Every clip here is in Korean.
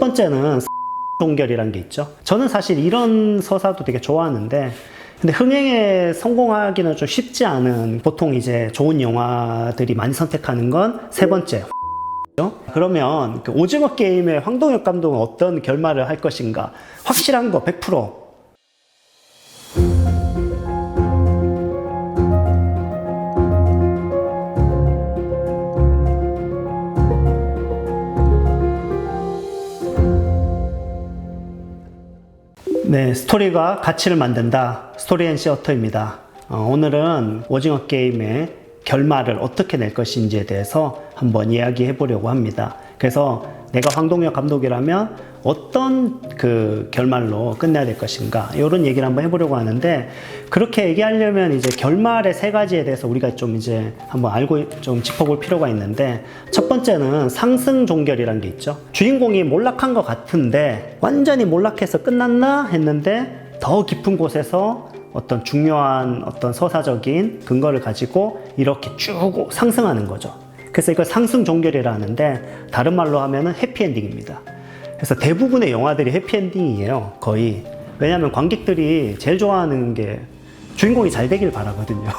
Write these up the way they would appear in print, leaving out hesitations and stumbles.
번째는 종결이라는 게 있죠. 저는 사실 이런 서사도 되게 좋아하는데, 근데 흥행에 성공하기는 좀 쉽지 않은, 보통 이제 좋은 영화들이 많이 선택하는 건 세 번째. 그러면 그 오징어 게임의 황동혁 감독은 어떤 결말을 할 것인가? 확실한 거 100%. 네, 스토리가 가치를 만든다. 스토리 앤 시어터입니다. 오늘은 오징어 게임의 결말을 어떻게 낼 것인지에 대해서 한번 이야기해 보려고 합니다. 그래서 내가 황동혁 감독이라면 어떤 그 결말로 끝내야 될 것인가, 이런 얘기를 한번 해보려고 하는데, 그렇게 얘기하려면 이제 결말의 세 가지에 대해서 우리가 좀 이제 한번 알고 좀 짚어볼 필요가 있는데, 첫 번째는 상승 종결이라는 게 있죠. 주인공이 몰락한 것 같은데 완전히 몰락해서 끝났나 했는데 더 깊은 곳에서 어떤 중요한 어떤 서사적인 근거를 가지고 이렇게 쭉 상승하는 거죠. 그래서 이걸 상승 종결이라 하는데, 다른 말로 하면은 해피엔딩입니다. 그래서 대부분의 영화들이 해피엔딩이에요, 거의. 왜냐하면 관객들이 제일 좋아하는 게 주인공이 잘 되길 바라거든요.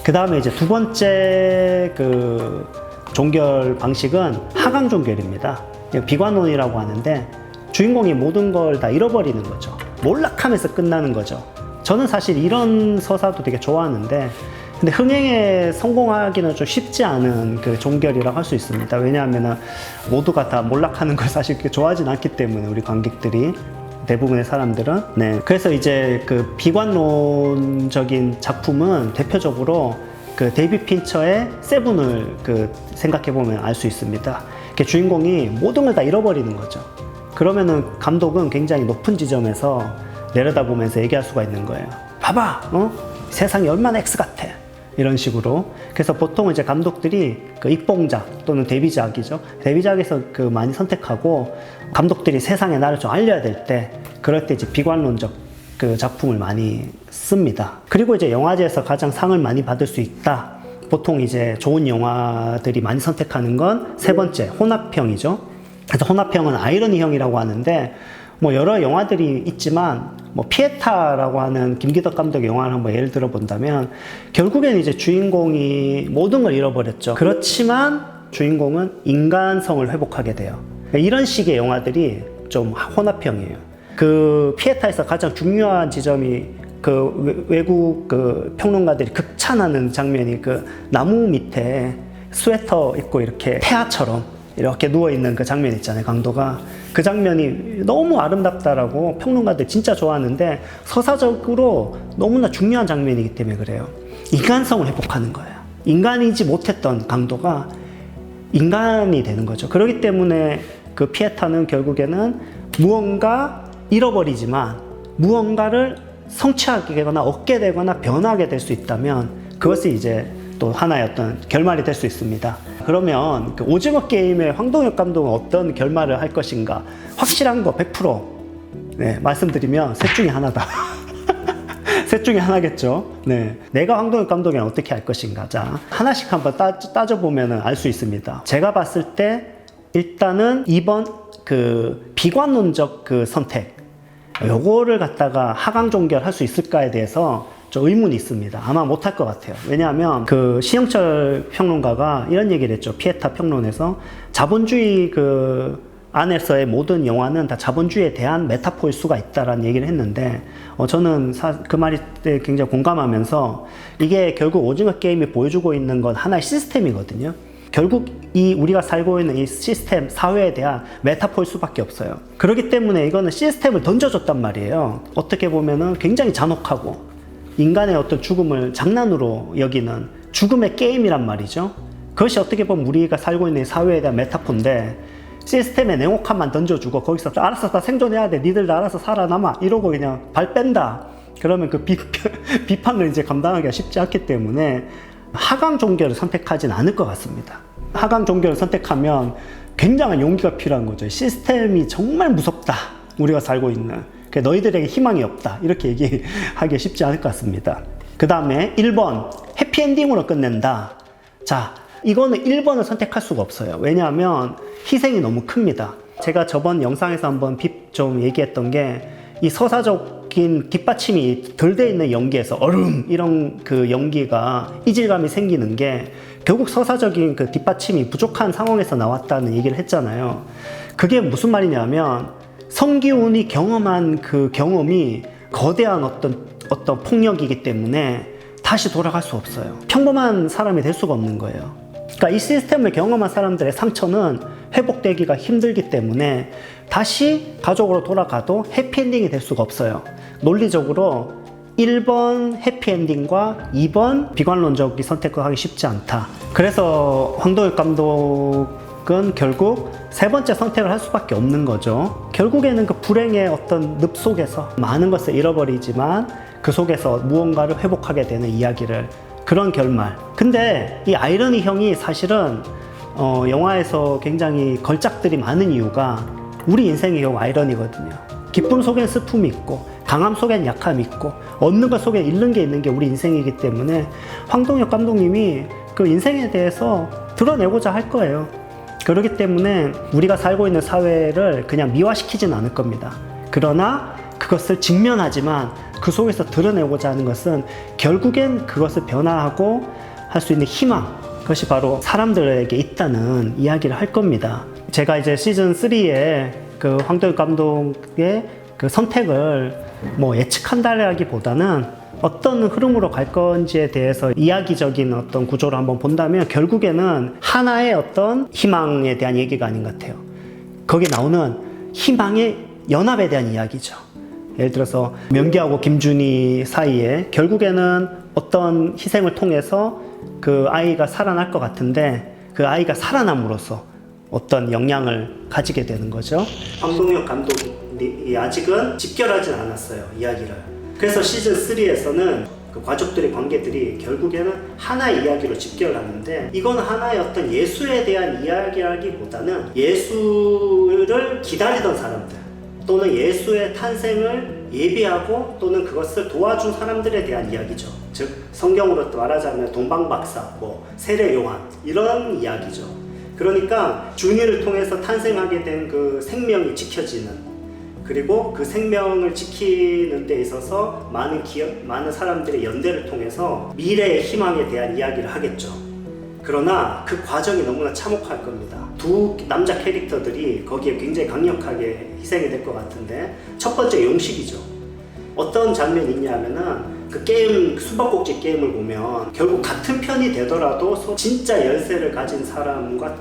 그 다음에 이제 두 번째 그 종결 방식은 하강 종결입니다. 비관론이라고 하는데, 주인공이 모든 걸 다 잃어버리는 거죠. 몰락하면서 끝나는 거죠. 저는 사실 이런 서사도 되게 좋아하는데, 근데 흥행에 성공하기는 좀 쉽지 않은 그 종결이라고 할 수 있습니다. 왜냐하면 모두가 다 몰락하는 걸 사실 그렇게 좋아하진 않기 때문에, 우리 관객들이, 대부분의 사람들은. 네. 그래서 이제 그 비관론적인 작품은 대표적으로 그 데이비드 핀처의 세븐을 그 생각해보면 알 수 있습니다. 주인공이 모든 걸 다 잃어버리는 거죠. 그러면은 감독은 굉장히 높은 지점에서 내려다보면서 얘기할 수가 있는 거예요. 봐봐! 세상이 얼마나 X 같아! 이런 식으로. 그래서 보통 이제 감독들이 그 입봉작 또는 데뷔작이죠. 데뷔작에서 그 많이 선택하고, 감독들이 세상에 나를 좀 알려야 될 때, 그럴 때 이제 비관론적 그 작품을 많이 씁니다. 그리고 이제 영화제에서 가장 상을 많이 받을 수 있다. 보통 이제 좋은 영화들이 많이 선택하는 건 세 번째, 혼합형이죠. 그래서 혼합형은 아이러니형이라고 하는데, 뭐 여러 영화들이 있지만, 뭐 피에타라고 하는 김기덕 감독의 영화를 한번 예를 들어 본다면, 결국엔 이제 주인공이 모든 걸 잃어버렸죠. 그렇지만 주인공은 인간성을 회복하게 돼요. 이런 식의 영화들이 좀 혼합형이에요. 그 피에타에서 가장 중요한 지점이, 그 외국 그 평론가들이 극찬하는 장면이 그 나무 밑에 스웨터 입고 이렇게 태아처럼 이렇게 누워있는 그 장면 있잖아요, 강도가. 그 장면이 너무 아름답다라고 평론가들 진짜 좋아하는데, 서사적으로 너무나 중요한 장면이기 때문에 그래요. 인간성을 회복하는 거예요. 인간이지 못했던 강도가 인간이 되는 거죠. 그렇기 때문에 그 피에타는 결국에는 무언가 잃어버리지만 무언가를 성취하게 되거나 얻게 되거나 변하게 될 수 있다면, 그것이 이제 또 하나의 어떤 결말이 될 수 있습니다. 그러면 그 오징어 게임의 황동혁 감독은 어떤 결말을 할 것인가? 확실한 거 100%. 네, 말씀드리면 셋 중에 하나다. 셋 중에 하나겠죠. 네, 내가 황동혁 감독이랑 어떻게 할 것인가? 자, 하나씩 한번 따져보면 알 수 있습니다. 제가 봤을 때 일단은 2번 그 비관론적 그 선택, 요거를 갖다가 하강 종결할 수 있을까에 대해서 좀 의문이 있습니다. 아마 못할 것 같아요. 왜냐하면 그 신영철 평론가가 이런 얘기를 했죠. 피에타 평론에서 자본주의 그 안에서의 모든 영화는 다 자본주의에 대한 메타포일 수가 있다라는 얘기를 했는데, 저는 그 말에 굉장히 공감하면서, 이게 결국 오징어 게임이 보여주고 있는 건 하나의 시스템이거든요. 결국 이 우리가 살고 있는 이 시스템, 사회에 대한 메타포일 수밖에 없어요. 그렇기 때문에 이거는 시스템을 던져줬단 말이에요. 어떻게 보면은 굉장히 잔혹하고, 인간의 어떤 죽음을 장난으로 여기는 죽음의 게임이란 말이죠. 그것이 어떻게 보면 우리가 살고 있는 사회에 대한 메타포인데, 시스템에 냉혹함만 던져주고 거기서 알아서 다 생존해야 돼, 니들 다 알아서 살아남아, 이러고 그냥 발 뺀다. 그러면 그 비판을 이제 감당하기가 쉽지 않기 때문에 하강 종결을 선택하진 않을 것 같습니다. 하강 종결을 선택하면 굉장한 용기가 필요한 거죠. 시스템이 정말 무섭다, 우리가 살고 있는. 너희들에게 희망이 없다, 이렇게 얘기하기 쉽지 않을 것 같습니다. 그 다음에 1번 해피엔딩으로 끝낸다. 자, 이거는 1번을 선택할 수가 없어요. 왜냐하면 희생이 너무 큽니다. 제가 저번 영상에서 한번 좀 얘기했던 게 이 서사적인 뒷받침이 덜 돼 있는 연기에서 얼음 이런 그 연기가 이질감이 생기는 게 결국 서사적인 그 뒷받침이 부족한 상황에서 나왔다는 얘기를 했잖아요. 그게 무슨 말이냐면 성기훈이 경험한 그 경험이 거대한 어떤 폭력이기 때문에 다시 돌아갈 수 없어요. 평범한 사람이 될 수가 없는 거예요. 그러니까 이 시스템을 경험한 사람들의 상처는 회복되기가 힘들기 때문에 다시 가족으로 돌아가도 해피엔딩이 될 수가 없어요. 논리적으로 1번 해피엔딩과 2번 비관론적인 선택을 하기 쉽지 않다. 그래서 황동혁 감독은 결국 세 번째 선택을 할 수밖에 없는 거죠. 결국에는 그 불행의 어떤 늪 속에서 많은 것을 잃어버리지만 그 속에서 무언가를 회복하게 되는 이야기를, 그런 결말. 근데 이 아이러니형이 사실은 영화에서 굉장히 걸작들이 많은 이유가 우리 인생의 경우 아이러니거든요. 기쁨 속엔 슬픔이 있고 강함 속엔 약함이 있고 얻는 것 속엔 잃는 게 있는 게 우리 인생이기 때문에 황동혁 감독님이 그 인생에 대해서 드러내고자 할 거예요. 그렇기 때문에 우리가 살고 있는 사회를 그냥 미화시키진 않을 겁니다. 그러나 그것을 직면하지만 그 속에서 드러내고자 하는 것은 결국엔 그것을 변화하고 할 수 있는 희망, 그것이 바로 사람들에게 있다는 이야기를 할 겁니다. 제가 이제 시즌 3에 그 황동혁 감독의 그 선택을 뭐 예측한다라기보다는 어떤 흐름으로 갈 건지에 대해서 이야기적인 어떤 구조를 한번 본다면 결국에는 하나의 어떤 희망에 대한 얘기가 아닌 것 같아요. 거기에 나오는 희망의 연합에 대한 이야기죠. 예를 들어서 명기하고 김준희 사이에 결국에는 어떤 희생을 통해서 그 아이가 살아날 것 같은데 그 아이가 살아남으로써 어떤 영향을 가지게 되는 거죠. 황동혁 감독이 아직은 집결하진 않았어요, 이야기를. 그래서 시즌 3에서는 그 가족들의 관계들이 결국에는 하나의 이야기로 집결하는데, 이건 하나의 어떤 예수에 대한 이야기라기보다는 예수를 기다리던 사람들 또는 예수의 탄생을 예비하고 또는 그것을 도와준 사람들에 대한 이야기죠. 즉 성경으로 말하자면 동방박사, 뭐 세례요한 이런 이야기죠. 그러니까 준이를 통해서 탄생하게 된 그 생명이 지켜지는, 그리고 그 생명을 지키는 데 있어서 많은 사람들의 연대를 통해서 미래의 희망에 대한 이야기를 하겠죠. 그러나 그 과정이 너무나 참혹할 겁니다. 두 남자 캐릭터들이 거기에 굉장히 강력하게 희생이 될 것 같은데, 첫 번째 용식이죠. 어떤 장면이 있냐면은 그 게임, 숨바꼭질 게임을 보면 결국 같은 편이 되더라도 진짜 열쇠를 가진 사람과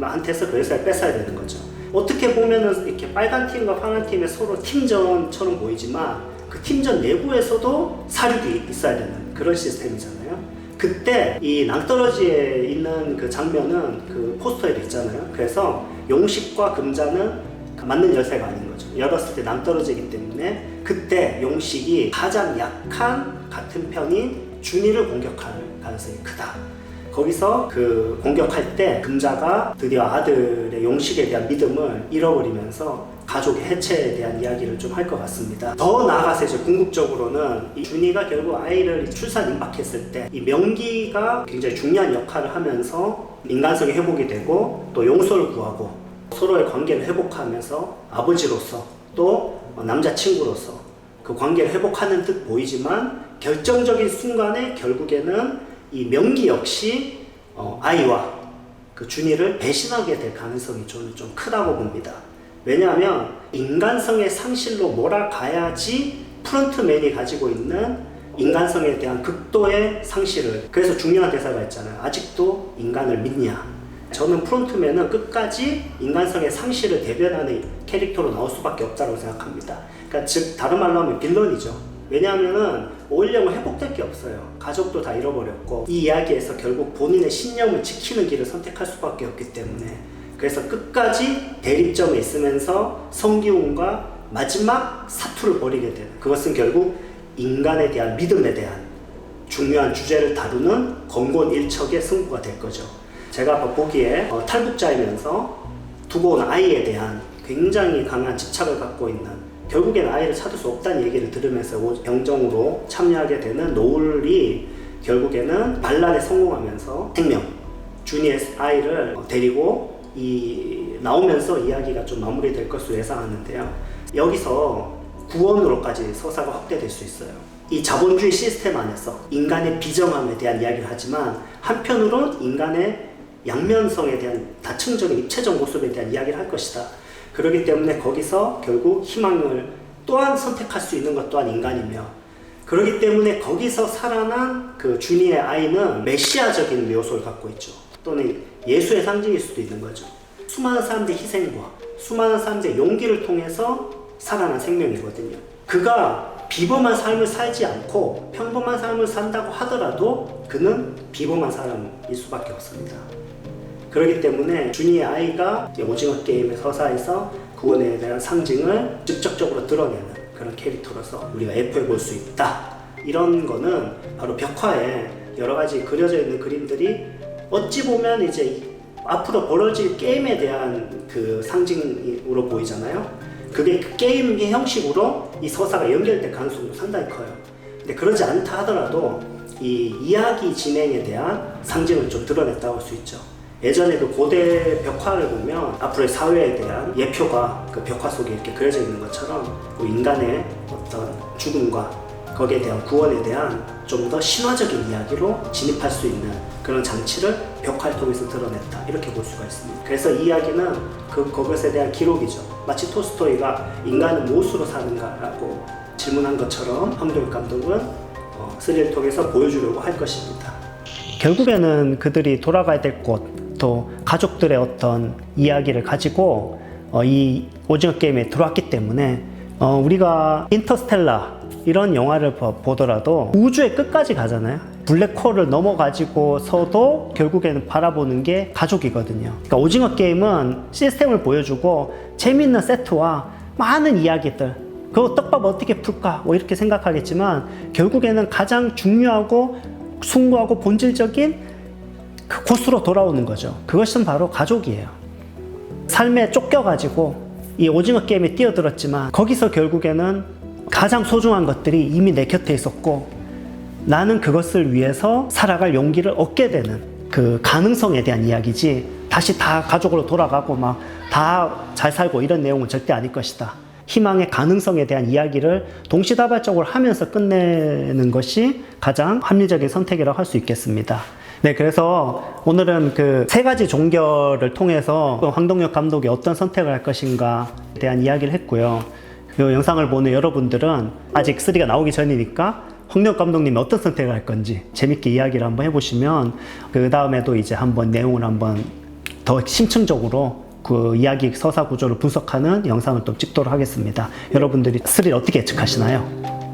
한테서 그 열쇠를 뺏어야 되는 거죠. 어떻게 보면은 이렇게 빨간 팀과 파란 팀의 서로 팀전처럼 보이지만 그 팀전 내부에서도 사륙이 있어야 되는 그런 시스템이잖아요. 그때 이 낭떠러지에 있는 그 장면은 그 포스터에 있잖아요. 그래서 용식과 금자는 맞는 열쇠가 아닌 거죠. 열었을 때 낭떠러지이기 때문에 그때 용식이 가장 약한 같은 편인 준이를 공격할 가능성이 크다. 거기서 그 공격할 때 금자가 드디어 아들의 용식에 대한 믿음을 잃어버리면서 가족의 해체에 대한 이야기를 좀 할 것 같습니다. 더 나아가서 이제 궁극적으로는 이 준이가 결국 아이를 출산 임박했을 때 이 명기가 굉장히 중요한 역할을 하면서 인간성이 회복이 되고 또 용서를 구하고 서로의 관계를 회복하면서 아버지로서 또 남자친구로서 그 관계를 회복하는 듯 보이지만 결정적인 순간에 결국에는 이 명기 역시 아이와 그 준이를 배신하게 될 가능성이 저는 좀 크다고 봅니다. 왜냐하면 인간성의 상실로 몰아가야지 프론트맨이 가지고 있는 인간성에 대한 극도의 상실을, 그래서 중요한 대사가 있잖아요. 아직도 인간을 믿냐. 저는 프론트맨은 끝까지 인간성의 상실을 대변하는 캐릭터로 나올 수밖에 없다고 생각합니다. 그러니까 즉 다른 말로 하면 빌런이죠. 왜냐하면은 오일령은 회복될 게 없어요. 가족도 다 잃어버렸고 이 이야기에서 결국 본인의 신념을 지키는 길을 선택할 수밖에 없기 때문에, 그래서 끝까지 대립점에 있으면서 성기훈과 마지막 사투를 벌이게 되는, 그것은 결국 인간에 대한 믿음에 대한 중요한 주제를 다루는 건곤일척의 승부가 될 거죠. 제가 보기에 탈북자이면서 두고 온 아이에 대한 굉장히 강한 집착을 갖고 있는, 결국엔 아이를 찾을 수 없다는 얘기를 들으면서 병정으로 참여하게 되는 노을이 결국에는 반란에 성공하면서 생명, 준이의 아이를 데리고 나오면서 이야기가 좀 마무리될 것으로 예상하는데요. 여기서 구원으로까지 서사가 확대될 수 있어요. 이 자본주의 시스템 안에서 인간의 비정함에 대한 이야기를 하지만 한편으론 인간의 양면성에 대한 다층적인 입체적 모습에 대한 이야기를 할 것이다. 그렇기 때문에 거기서 결국 희망을 또한 선택할 수 있는 것 또한 인간이며, 그렇기 때문에 거기서 살아난 그 준이의 아이는 메시아적인 요소를 갖고 있죠. 또는 예수의 상징일 수도 있는 거죠. 수많은 사람들의 희생과 수많은 사람들의 용기를 통해서 살아난 생명이거든요. 그가 비범한 삶을 살지 않고 평범한 삶을 산다고 하더라도 그는 비범한 사람일 수밖에 없습니다. 그렇기 때문에 준이의 아이가 오징어 게임의 서사에서 구원에 대한 상징을 직접적으로 드러내는 그런 캐릭터로서 우리가 예표해 볼 수 있다. 이런 거는 바로 벽화에 여러 가지 그려져 있는 그림들이 어찌 보면 이제 앞으로 벌어질 게임에 대한 그 상징으로 보이잖아요. 그게 그 게임의 형식으로 이 서사가 연결될 가능성도 상당히 커요. 근데 그러지 않다 하더라도 이 이야기 진행에 대한 상징을 좀 드러냈다고 할 수 있죠. 예전에 그 고대 벽화를 보면 앞으로의 사회에 대한 예표가 그 벽화 속에 이렇게 그려져 있는 것처럼 그 인간의 어떤 죽음과 거기에 대한 구원에 대한 좀 더 신화적인 이야기로 진입할 수 있는 그런 장치를 벽화를 통해서 드러냈다, 이렇게 볼 수가 있습니다. 그래서 이 이야기는 그것에 대한 기록이죠. 마치 톨스토이가 인간은 무엇으로 사는가라고 질문한 것처럼 황도익 감독은 스릴을 통해서 보여주려고 할 것입니다. 결국에는 그들이 돌아가야 될 곳, 또 가족들의 어떤 이야기를 가지고 이 오징어 게임에 들어왔기 때문에 우리가 인터스텔라 이런 영화를 보더라도 우주의 끝까지 가잖아요. 블랙홀을 넘어가지고서도 결국에는 바라보는 게 가족이거든요. 그러니까 오징어 게임은 시스템을 보여주고 재미있는 세트와 많은 이야기들, 그 떡밥 어떻게 풀까 뭐 이렇게 생각하겠지만 결국에는 가장 중요하고 숭고하고 본질적인 그 곳으로 돌아오는 거죠. 그것은 바로 가족이에요. 삶에 쫓겨가지고 이 오징어 게임에 뛰어들었지만 거기서 결국에는 가장 소중한 것들이 이미 내 곁에 있었고 나는 그것을 위해서 살아갈 용기를 얻게 되는 그 가능성에 대한 이야기지, 다시 다 가족으로 돌아가고 막 다 잘 살고 이런 내용은 절대 아닐 것이다. 희망의 가능성에 대한 이야기를 동시다발적으로 하면서 끝내는 것이 가장 합리적인 선택이라고 할 수 있겠습니다. 네, 그래서 오늘은 그 세 가지 종결을 통해서 황동혁 감독이 어떤 선택을 할 것인가에 대한 이야기를 했고요. 이 영상을 보는 여러분들은 아직 3가 나오기 전이니까 황동혁 감독님이 어떤 선택을 할 건지 재밌게 이야기를 한번 해보시면 그 다음에도 이제 한번 내용을 한번 더 심층적으로 그 이야기 서사 구조를 분석하는 영상을 또 찍도록 하겠습니다. 여러분들이 3를 어떻게 예측하시나요?